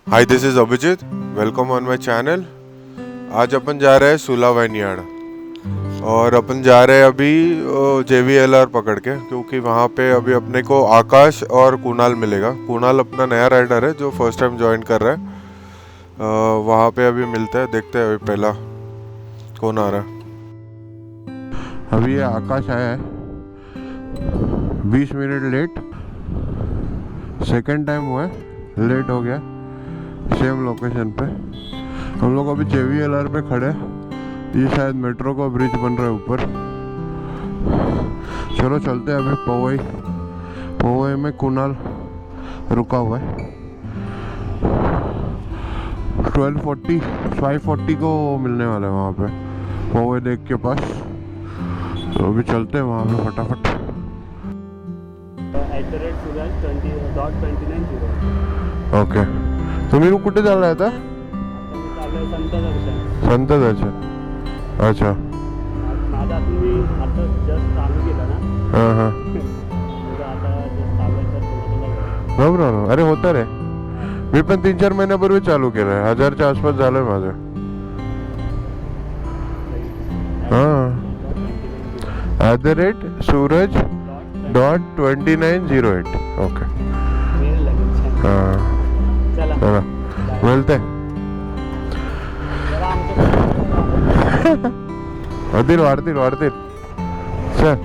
Hi this is Abhijit, welcome on my channel. आज अपन जा रहे हैं सुला वाइनयार्ड और अपन जा रहे हैं अभी JVLR पकड़ के, क्योंकि वहाँ पे अभी अपने को आकाश और कुणाल मिलेगा। कुणाल अपना नया राइडर है जो फर्स्ट टाइम ज्वाइन कर रहा है। वहाँ पे अभी मिलते हैं, देखते हैं अभी पहला कौन आ रहा है। अभी ये आकाश आया है 20 मिनट लेट, सेकेंड टाइम हुआ है, लेट हो गया। सेम लोकेशन पे हम लोग अभी JVLR पे खड़े। ये शायद मेट्रो का ब्रिज बन रहा है ऊपर। चलो चलते हैं अभी पवई में कुणाल रुका हुआ है। 540 को मिलने वाला है वहाँ पे पवई लेक के पास। तो अभी चलते हैं वहाँ पे फटाफट। ओके, तुम्ही कुठे चालला आता? संत दर्शन। अच्छा, हां हां, बरोबर. अरे होतं रे, मी पण 3-4 महिन्यापूर्वी चालू केलंय. 1000च्या आसपास झालंय माझं. हां, @suraj.2908. ओके, हां, चला मिळते. वाढतील चल.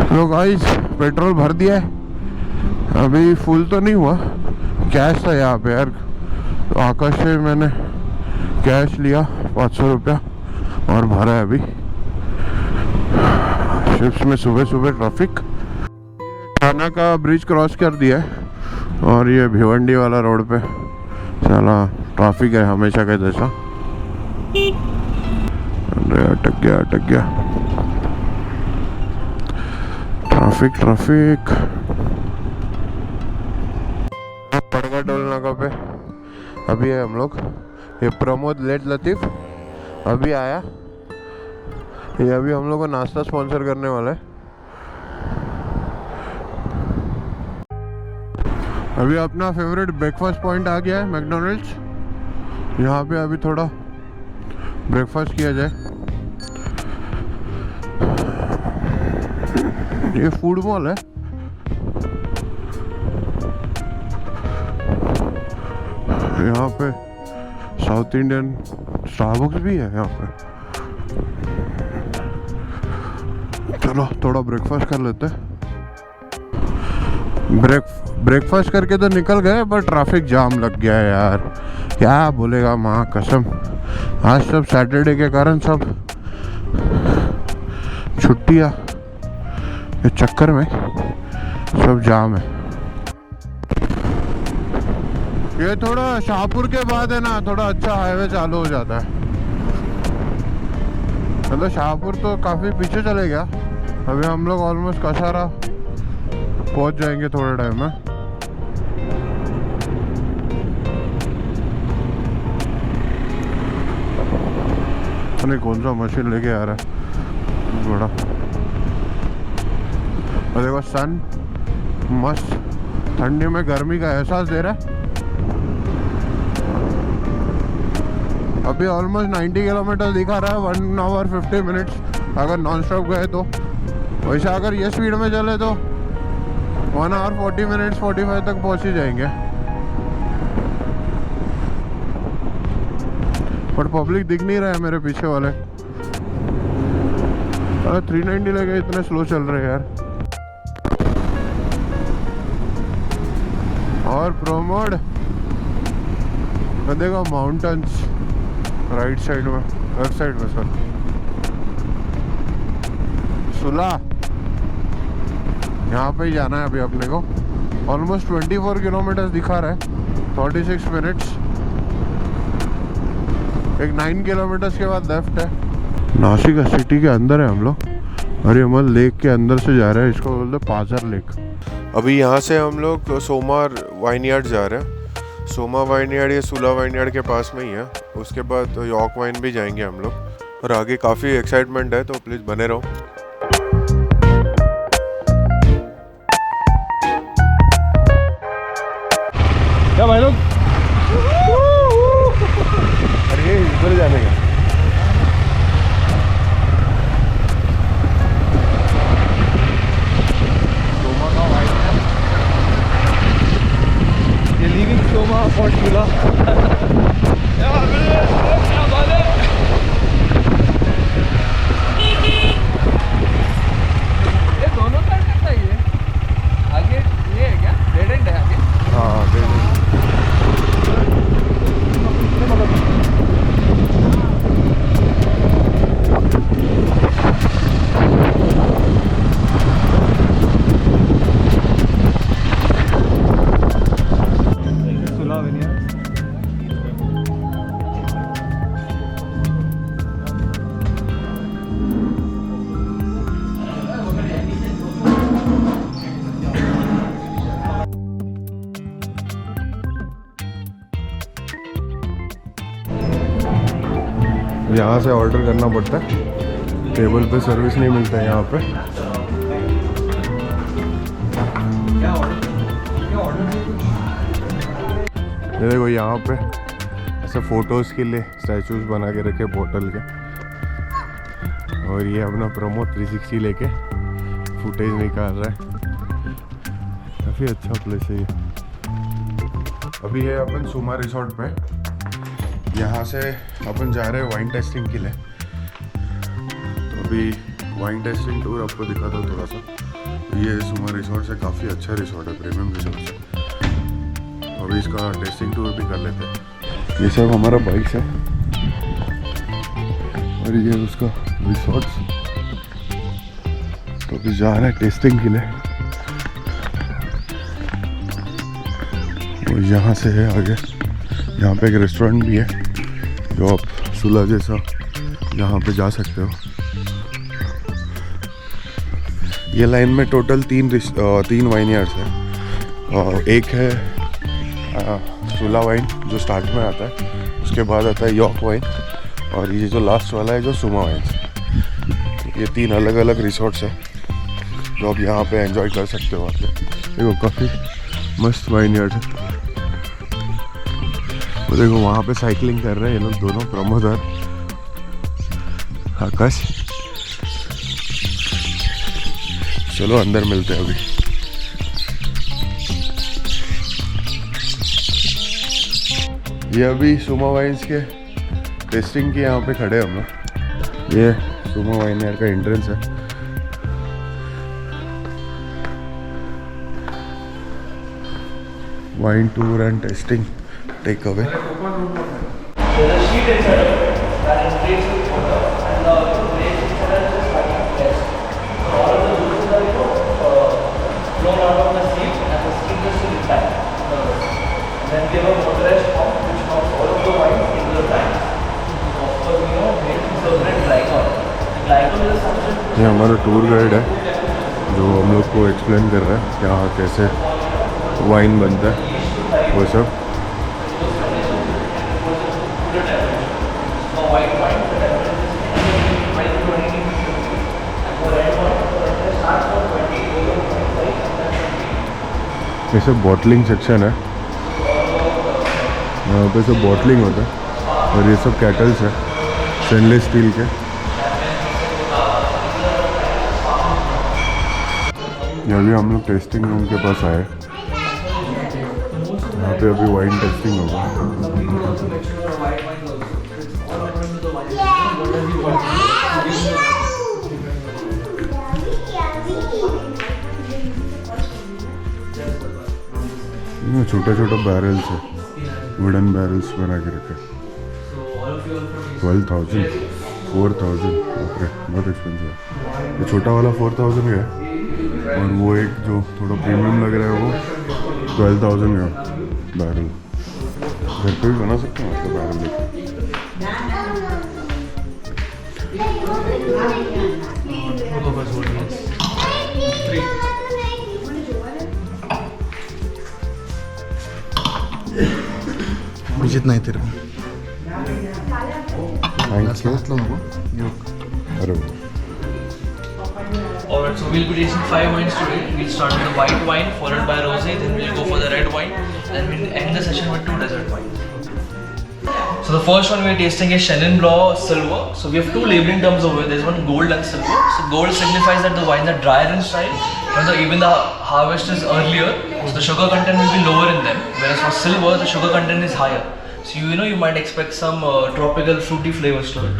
तो गाइस पेट्रोल भर दिया है, अभी फुल तो नहीं हुआ। कैश था यहाँ पे यार, तो आकाश से मैंने कैश लिया 500 रुपया और भरा है अभी। शिप्स में सुबह ट्रैफिक। थाना का ब्रिज क्रॉस कर दिया है और ये भिवंडी वाला रोड पे चला ट्रैफिक है हमेशा का जैसा। अरे अटक गया ट्रैफिक। पड़गा टोल नाका पे अभी है हम लोग। ये प्रमोद लेट लतीफ अभी आया, ये अभी हम लोग को नाश्ता स्पॉन्सर करने वाला है। अभी अपना फेवरेट ब्रेकफास्ट पॉइंट आ गया है, मैकडॉनल्ड्स। यहाँ पे अभी थोड़ा ब्रेकफास्ट किया जाए। ये फूड मॉल है। यहाँ पे साउथ इंडियन स्टारबक्स भी है यहाँ पे। चलो थोड़ा ब्रेकफास्ट कर लेते हैं। ब्रेकफास्ट करके तो निकल गए, पर ट्रैफिक जाम लग गया है यार। क्या बोलेगा माँ कसम, आज सब सैटरडे के कारण सब छुट्टियाँ के चक्कर में सब जाम है। ये थोड़ा शाहपुर के बाद है ना, थोड़ा अच्छा हाईवे चालू हो जाता है। मतलब शाहपुर तो काफ़ी पीछे चले गया। अभी हम लोग ऑलमोस्ट कसारा पहुंच जाएंगे थोड़े टाइम में। नहीं कौन सा मशीन लेके आ रहा है बड़ा। और देखो सन मस्त ठंडी में गर्मी का एहसास दे रहा है। अभी ऑलमोस्ट 90 किलोमीटर दिखा रहा है, 1 आवर 50 मिनट्स अगर नॉन स्टॉप गए तो। वैसे अगर ये स्पीड में चले तो 1 आवर 40 मिनट्स 45 तक पहुंच ही जाएंगे। पर पब्लिक दिख नहीं रहा है मेरे पीछे वाले। अरे 390 लगे, इतने स्लो चल रहे हैं यार। और प्रोमोड देखो माउंटेन्स राइट साइड में, लेफ्ट साइड में सर सुला, यहाँ पे ही जाना है अभी अपने को। ऑलमोस्ट 24 किलोमीटर दिखा रहा है, 36 मिनट्स। एक 9 किलोमीटर के बाद लेफ्ट है। नासिक सिटी के अंदर है हम लोग और ये हम लेक के अंदर से जा रहे हैं। इसको बोलते पाजर लेक। अभी यहाँ से हम लोग सोमा वाइनयार्ड जा रहे हैं। सोमा वाइनयार्ड ये सुला वाइनयार्ड के पास में ही है। उसके बाद यॉर्क वाइन भी जाएंगे हम लोग और आगे काफ़ी एक्साइटमेंट है, तो प्लीज़ बने रहो। भाई लोग। अरे इधर जाने का सोमा का वाइट है ये, लीविंग सोमा फोर्ट विला। ये दोनों साइड कैसा है? ये आगे ये है क्या, डेड एंड है आगे? हाँ देखो सुला विनिया। यहाँ से ऑर्डर करना पड़ता है, टेबल पे सर्विस नहीं मिलता है यहाँ पे। ये देखो यहाँ पे ऐसे फोटोज़ के लिए स्टैचूज बना के रखे बोतल के, और ये अपना प्रोमो 360 लेके फुटेज निकाल रहा है। काफ़ी अच्छा प्लेस है ये। अभी है अपन सुमा रिसोर्ट पे, यहाँ से अपन जा रहे हैं वाइन टेस्टिंग के लिए। तो अभी वाइन टेस्टिंग टूर आपको दिखाता हूँ थोड़ा सा। ये सुमा रिसोर्ट से काफ़ी अच्छा रिसोर्ट है, प्रीमियम रिसोर्ट है। अभी इसका टेस्टिंग टूर भी कर लेते हैं। ये सब हमारा बाइक्स है और ये उसका रिसोर्ट। तो अभी जा रहे हैं टेस्टिंग के लिए। और यहाँ से है आगे, यहाँ पे एक रेस्टोरेंट भी है जो आप सुला जैसा यहाँ पे जा सकते हो। ये लाइन में टोटल तीन वाइनयार्ड्स है। एक है सुला वाइन जो स्टार्ट में आता है, उसके बाद आता है यॉर्क वाइन, और ये जो लास्ट वाला है जो सुमा वाइन। ये तीन अलग अलग रिसोर्ट्स है जो आप यहाँ पे एंजॉय कर सकते हो आके। देखो काफ़ी मस्त वाइनयार्ड है। वो देखो वहाँ पे साइकिलिंग कर रहे हैं ये लोग दोनों, प्रमोद और आकाश। चलो अंदर मिलते हैं अभी। ये अभी सुमा वाइन्स के टेस्टिंग के यहाँ पे खड़े हम लोग। ये सुमा वाइन यार का एंट्रेंस है। Wine tour and tasting take away. There's a sheet inside of it that is placed with water, and the place inside is just like a test. So all of the juices are flown out of the seed, and the skin is still intact. And then we have a motorized pump which pumps all of the wine into the tanks. So of course, made to circulate glycol. The glycol is a substance. ये हमारा tour guide है जो हम लोग को explain कर रहा है यहाँ कैसे वाइन बनता है वो सब। ये सब बॉटलिंग सेक्शन है, यहाँ पे सब बॉटलिंग होता है। और ये सब कैटल्स है स्टेनलेस स्टील के। ये अभी हम लोग टेस्टिंग रूम के पास आए, यहाँ पे अभी वाइन टेस्टिंग होगा। छोटा छोटा बैरल्स है, वुडन बैरल्स बना के रखे। 12,000 4,000 बहुत एक्सपेंसिव है। ये छोटा वाला 4,000 का है, और वो एक जो थोड़ा प्रीमियम लग रहा है वो 12,000 का बैरल। घर पे भी बना सकते हैं मतलब बैरल लेके। जितना ही तेरे को थैंक यू। अरे So we'll be tasting 5 wines today. We'll start with the white wine, followed by rosé, then we'll go for the red wine, then we'll end the session with 2 dessert wines. So the first one we're tasting is Chenin Blanc Silver. So we have 2 labeling terms over here. There's one gold and silver. So gold signifies that the wines are drier in style, and even the harvest is earlier, so the sugar content will be lower in them. Whereas for silver, the sugar content is higher. So you might expect some tropical fruity flavors to it.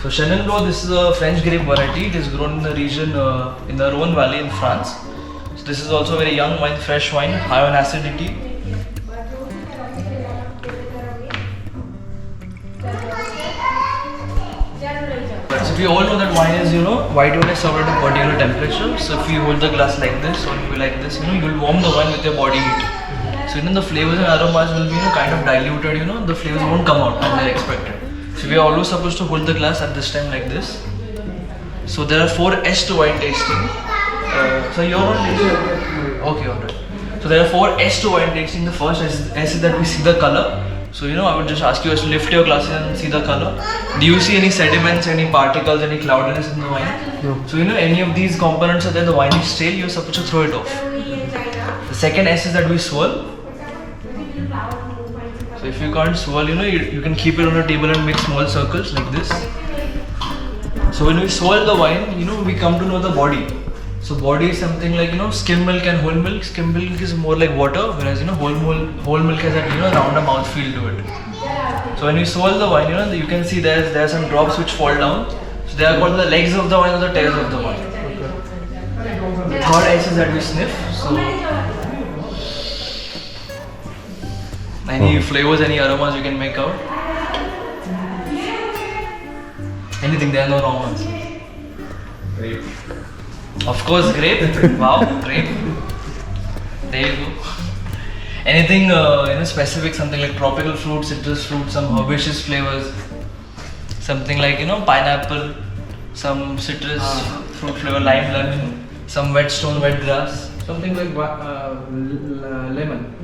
So Chenin Blanc, this is a French grape variety. It is grown in the region in the Rhone Valley in France. So this is also a very young wine, fresh wine, high on acidity. So we all know that wine is, white wine is served at a particular temperature. So if you hold the glass like this or you like this, you will warm the wine with your body heat. So the flavors and aromas will be kind of diluted, the flavors won't come out as they're expected. So we are always supposed to hold the glass at this time like this. So there are 4 S to wine tasting. So you're not tasting? Okay, alright. So there are 4 S to wine tasting. The first S is that we see the color. So I would just ask you to lift your glasses and see the color. Do you see any sediments, any particles, any cloudiness in the wine? No. So any of these components are there, the wine is stale, you're supposed to throw it off. The second S is that we swirl. So if you can't swirl, you can keep it on a table and make small circles like this. So when we swirl the wine, we come to know the body. So body is something like, skim milk and whole milk. Skim milk is more like water, whereas, whole milk has that, rounder mouth feel to it. So when we swirl the wine, you can see there are some drops which fall down. So they are called the legs of the wine or the tails of the wine. The third S is that we sniff. So any flavors, any aromas you can make out. Anything, there are no wrong ones. Grape. Of course, grape. Wow, grape. There you go. Anything specific, something like tropical fruit, citrus fruit, some herbaceous flavors, something like pineapple, some citrus fruit flavor, lime, lemon, some wet stone, wet grass, Something like lemon.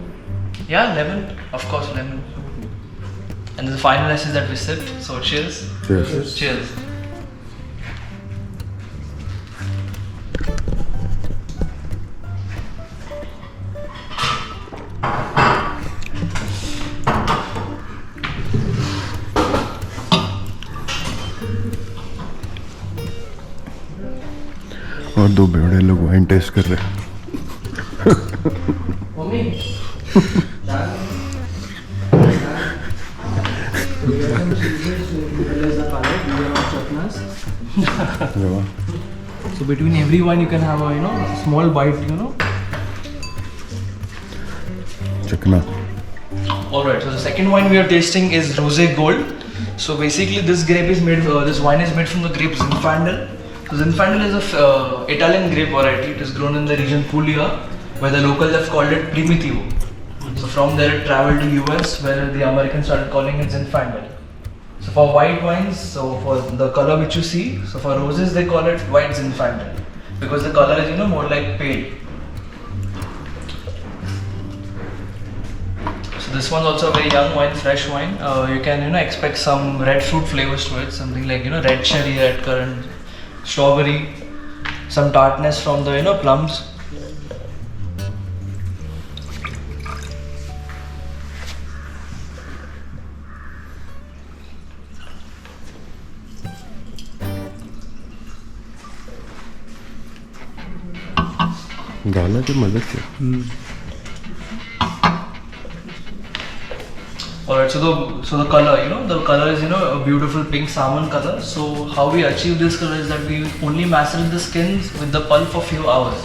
yeah, lemon, of course, lemon. And the final S is that we sip. So cheers. Cheers. Cheers. और 2 बेवड़े लोग wine taste कर रहे हैं. Mommy. So between every wine you can have a small bite, चखना. Alright, so the second wine we are tasting is Rosé Gold. So basically this wine is made from the grape Zinfandel. So Zinfandel is a Italian grape variety. It is grown in the region Puglia, where the locals have called it Primitivo. So from there it traveled to US, where the Americans started calling it Zinfandel. So for white wines, so for the color which you see, so for roses they call it white Zinfandel, because the color is more like pale. So this one's also a very young wine, fresh wine. You can expect some red fruit flavors to it, something like red cherry, red currant, strawberry, some tartness from the plums. गाना की मदद से. Alright, so the color, the color is a beautiful pink salmon color. So how we achieve this color is that we only macerate the skins with the pulp for few hours.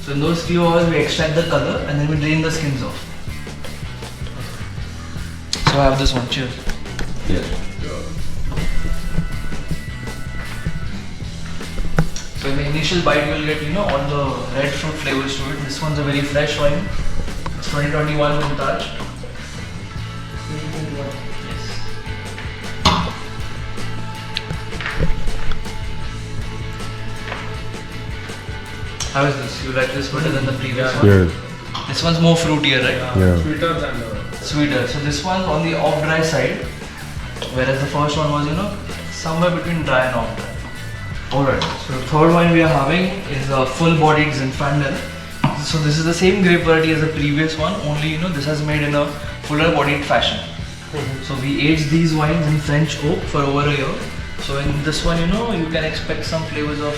So in those few hours we extract the color and then we drain the skins off. So I have this one. Cheers. Yes. So in the initial bite you will get all the red fruit flavors to it. This one's a very fresh wine. It's 2021 vintage. How is this? You like this better than the previous one? Yes. This one's more fruitier, right? Yeah. Sweeter than Sweeter. So this one's on the off-dry side, whereas the first one was, somewhere between dry and off-dry. Alright, so the third wine we are having is a full-bodied Zinfandel. So this is the same grape variety as the previous one, only this has made in a fuller-bodied fashion. So we aged these wines in French oak for over a year. So in this one, you can expect some flavors of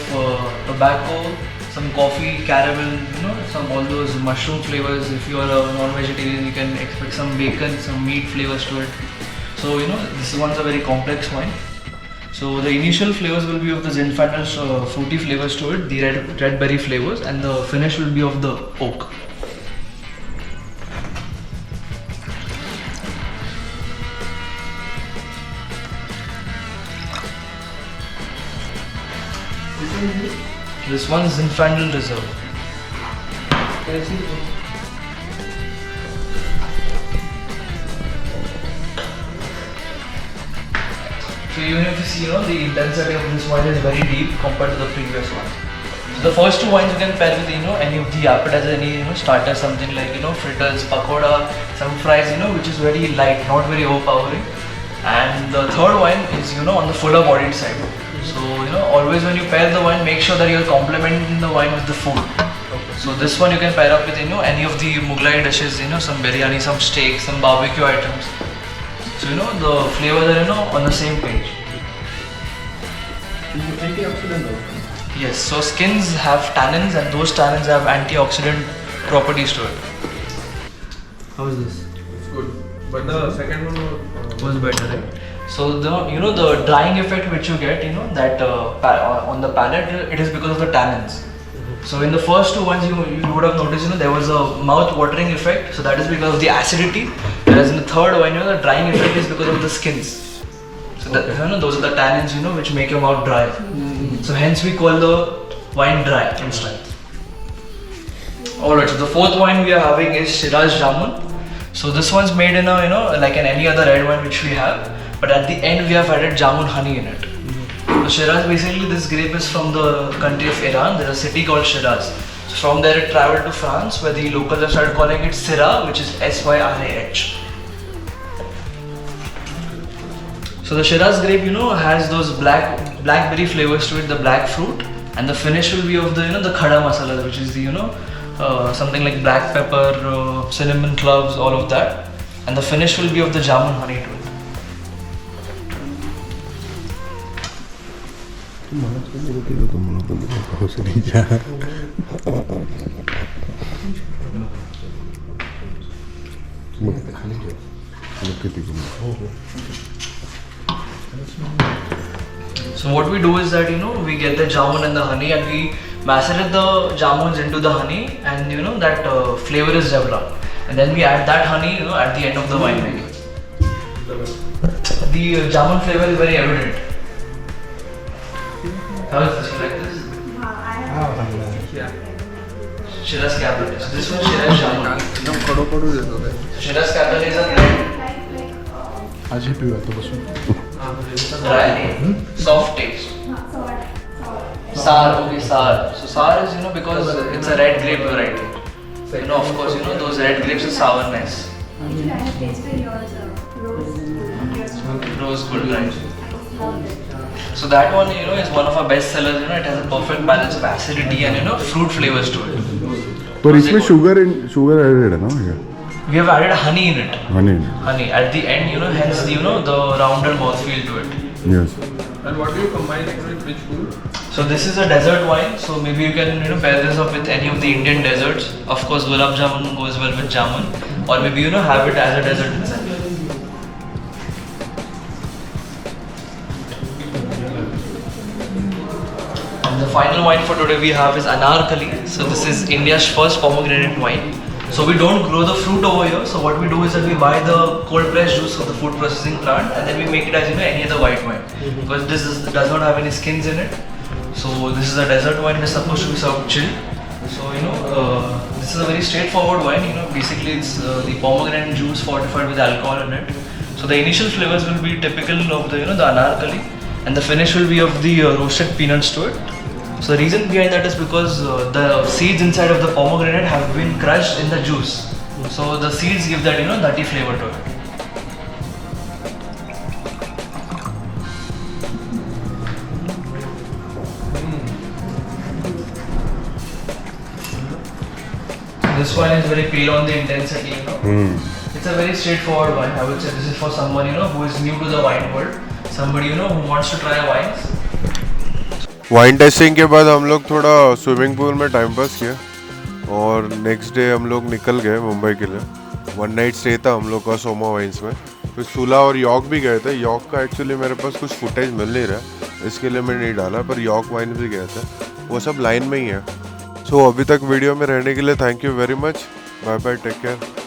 tobacco, some coffee, caramel, some all those mushroom flavors. If you are a non-vegetarian, you can expect some bacon, some meat flavors to it. So this one's a very complex wine. So the initial flavors will be of the Zinfandel fruity flavors to it, the red berry flavors, and the finish will be of the oak. This one is Zinfandel Reserve. Can I see the So even if you see, the intensity of this wine is very deep compared to the previous one. So the first two wines you can pair with, any of the appetizers, any, starter, something like, fritters, pakoda, some fries, which is very light, not very overpowering. And the third wine is, on the fuller bodied side. So, always when you pair the wine, make sure that you're complementing the wine with the food. So this one you can pair up with, any of the Mughlai dishes, some biryani, some steak, some barbecue items. So the flavors are on the same page. Antioxidant also. Yes, so skins have tannins and those tannins have antioxidant properties to it. How is this? It's good. But the second one Was better, right? So the the drying effect which you get, that on the palate, it is because of the tannins. So in the first two ones, you would have noticed, there was a mouth-watering effect. So that is because of the acidity. Whereas in the third one, the drying effect is because of the skins. So that, those are the tannins, which make your mouth dry. So hence we call the wine dry in strength. Alright, so the fourth wine we are having is Shiraz Jamun. So this one's made in a, like in any other red wine which we have. But at the end, we have added Jamun honey in it. So Shiraz, basically this grape is from the country of Iran. There's a city called Shiraz. So from there it travelled to France, where the locals have started calling it Syrah, which is Syrah. So the Shiraz grape, has those blackberry flavors to it, the black fruit, and the finish will be of the the khada masala, which is the something like black pepper, cinnamon cloves, all of that, and the finish will be of the Jamun honey to it. So what we do is that we get the jamun and the honey and we macerate the jamuns into the honey, and that flavor is developed, and then we add that honey at the end of the wine making. The jamun flavor is very evident. How is this? You like this? Yeah. Shiraz Cabernet. So this one Shiraz Jamun. एकदम खडो देतो ते. Shiraz Cabernet is a blend. आज हे पिऊया तो बसून Dry, soft taste. Sour, okay, sour. So sour is because it's a red grape variety. Of course, those red grapes are sourness. Actually, I have tasted yours, Rose gold, right? So that one, is one of our best sellers. It has a perfect balance of acidity and fruit flavors to it. पर इसमें sugar added है ना भैया We have added honey in it. Honey At the end, hence the the rounder mouthfeel to it. Yes And what do you combine it with? Which food? So this is a desert wine. So maybe you can pair this up with any of the Indian desserts. Of course, gulab jamun goes well with jamun, or maybe have it as a dessert itself. And the final wine for today we have is Anarkali. So this is India's first pomegranate wine. So we don't grow the fruit over here. So what we do is that we buy the cold pressed juice of the food processing plant, and then we make it as any other white wine, because this does not have any skins in it. So this is a desert wine. It is supposed to be served chilled. So this is a very straightforward wine. Basically it's the pomegranate juice fortified with alcohol in it. So the initial flavors will be typical of the the Anarkali, and the finish will be of the roasted peanuts to it. So the reason behind that is because the seeds inside of the pomegranate have been crushed in the juice. So the seeds give that nutty flavor to it. This wine is very pale on the intensity, you know. It's a very straightforward wine. I would say this is for someone, you know, who is new to the wine world. Somebody, you know, who wants to try wines. Wine tasting के बाद हम लोग थोड़ा swimming pool में time pass किया और next day हम लोग निकल गए मुंबई के लिए। 1 नाइट स्टे था हम लोग का सोमा वाइन्स में। फिर सूला और यॉर्क भी गए थे। यॉर्क का एक्चुअली मेरे पास कुछ फुटेज मिल नहीं रहा, इसके लिए मैंने नहीं डाला, पर यॉर्क वाइन भी गए थे, वो सब लाइन में ही है। सो अभी तक वीडियो में रहने के लिए thank you very much. Bye bye, take care.